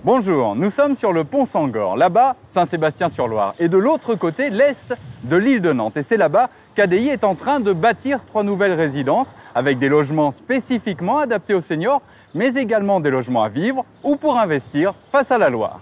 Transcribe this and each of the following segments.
Bonjour, nous sommes sur le pont Sangor, là-bas Saint-Sébastien-sur-Loire, et de l'autre côté, l'est de l'île de Nantes. Et c'est là-bas qu'ADI est en train de bâtir 3 nouvelles résidences avec des logements spécifiquement adaptés aux seniors, mais également des logements à vivre ou pour investir face à la Loire.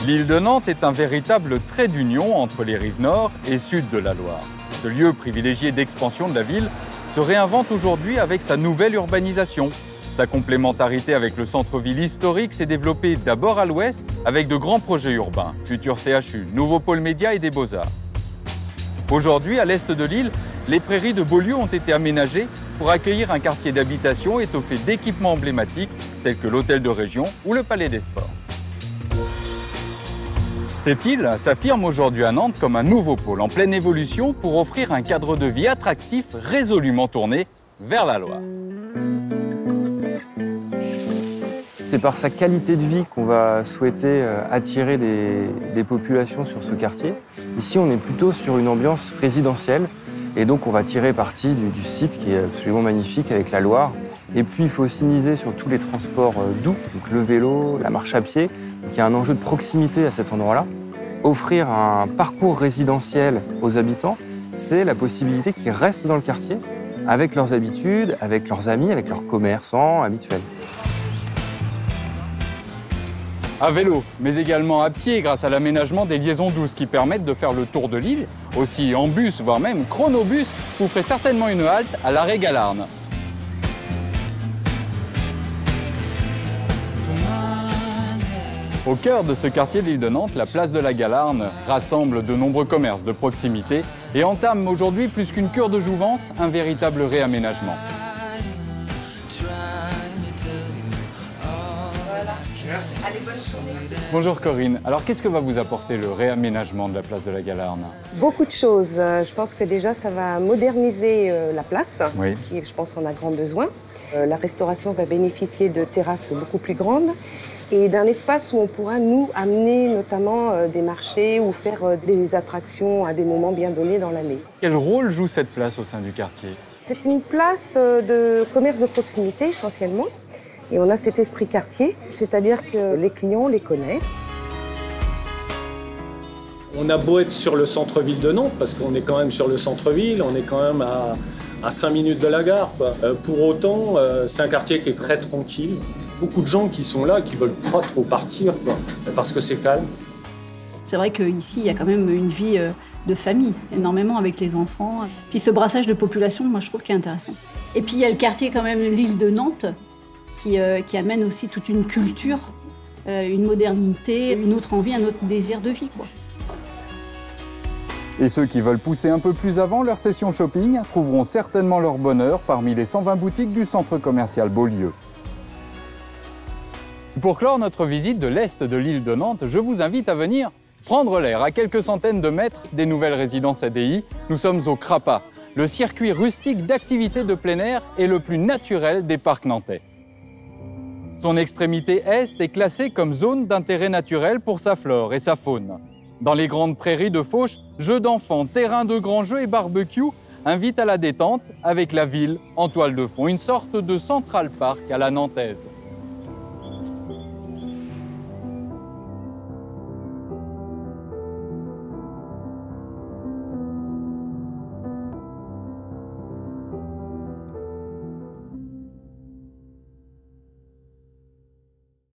L'île de Nantes est un véritable trait d'union entre les rives nord et sud de la Loire. Ce lieu privilégié d'expansion de la ville se réinvente aujourd'hui avec sa nouvelle urbanisation. Sa complémentarité avec le centre-ville historique s'est développée d'abord à l'ouest avec de grands projets urbains, futur CHU, nouveau pôle média et des beaux-arts. Aujourd'hui, à l'est de l'île, les prairies de Beaulieu ont été aménagées pour accueillir un quartier d'habitation étoffé d'équipements emblématiques tels que l'hôtel de région ou le palais des sports. Cette île s'affirme aujourd'hui à Nantes comme un nouveau pôle en pleine évolution pour offrir un cadre de vie attractif résolument tourné vers la Loire. C'est par sa qualité de vie qu'on va souhaiter attirer des populations sur ce quartier. Ici, on est plutôt sur une ambiance résidentielle et donc on va tirer parti du site qui est absolument magnifique avec la Loire. Et puis, il faut aussi miser sur tous les transports doux, donc le vélo, la marche à pied. Donc, il y a un enjeu de proximité à cet endroit-là. Offrir un parcours résidentiel aux habitants, c'est la possibilité qu'ils restent dans le quartier avec leurs habitudes, avec leurs amis, avec leurs commerçants habituels. À vélo, mais également à pied grâce à l'aménagement des liaisons douces qui permettent de faire le tour de l'île. Aussi en bus, voire même chronobus, vous ferez certainement une halte à l'arrêt Galarne. Au cœur de ce quartier de l'île de Nantes, la place de la Galarne rassemble de nombreux commerces de proximité et entame aujourd'hui plus qu'une cure de jouvence, un véritable réaménagement. Allez, bonne journée. Bonjour Corinne, alors qu'est-ce que va vous apporter le réaménagement de la place de la Galarne? Beaucoup de choses. Je pense que déjà, ça va moderniser la place, Oui. qui, je pense, en a grand besoin. La restauration va bénéficier de terrasses beaucoup plus grandes et d'un espace où on pourra, nous, amener notamment des marchés ou faire des attractions à des moments bien donnés dans l'année. Quel rôle joue cette place au sein du quartier? C'est une place de commerce de proximité, essentiellement. Et on a cet esprit quartier, c'est-à-dire que les clients, on les connaît. On a beau être sur le centre-ville de Nantes, parce qu'on est quand même sur le centre-ville, on est quand même à 5 minutes de la gare, quoi. Pour autant, c'est un quartier qui est très tranquille. Beaucoup de gens qui sont là, qui ne veulent pas trop partir, quoi, parce que c'est calme. C'est vrai qu'ici, il y a quand même une vie de famille, énormément avec les enfants. Puis ce brassage de population, moi, je trouve qu'il est intéressant. Et puis il y a le quartier, quand même, l'île de Nantes, qui amène aussi toute une culture, une modernité, une autre envie, un autre désir de vie, quoi. Et ceux qui veulent pousser un peu plus avant leur session shopping trouveront certainement leur bonheur parmi les 120 boutiques du centre commercial Beaulieu. Pour clore notre visite de l'est de l'île de Nantes, je vous invite à venir prendre l'air à quelques centaines de mètres des nouvelles résidences ADI. Nous sommes au Crapa, le circuit rustique d'activités de plein air et le plus naturel des parcs nantais. Son extrémité est est classée comme zone d'intérêt naturel pour sa flore et sa faune. Dans les grandes prairies de Fauche, jeux d'enfants, terrains de grands jeux et barbecue invitent à la détente avec la ville en toile de fond, une sorte de Central Park à la nantaise.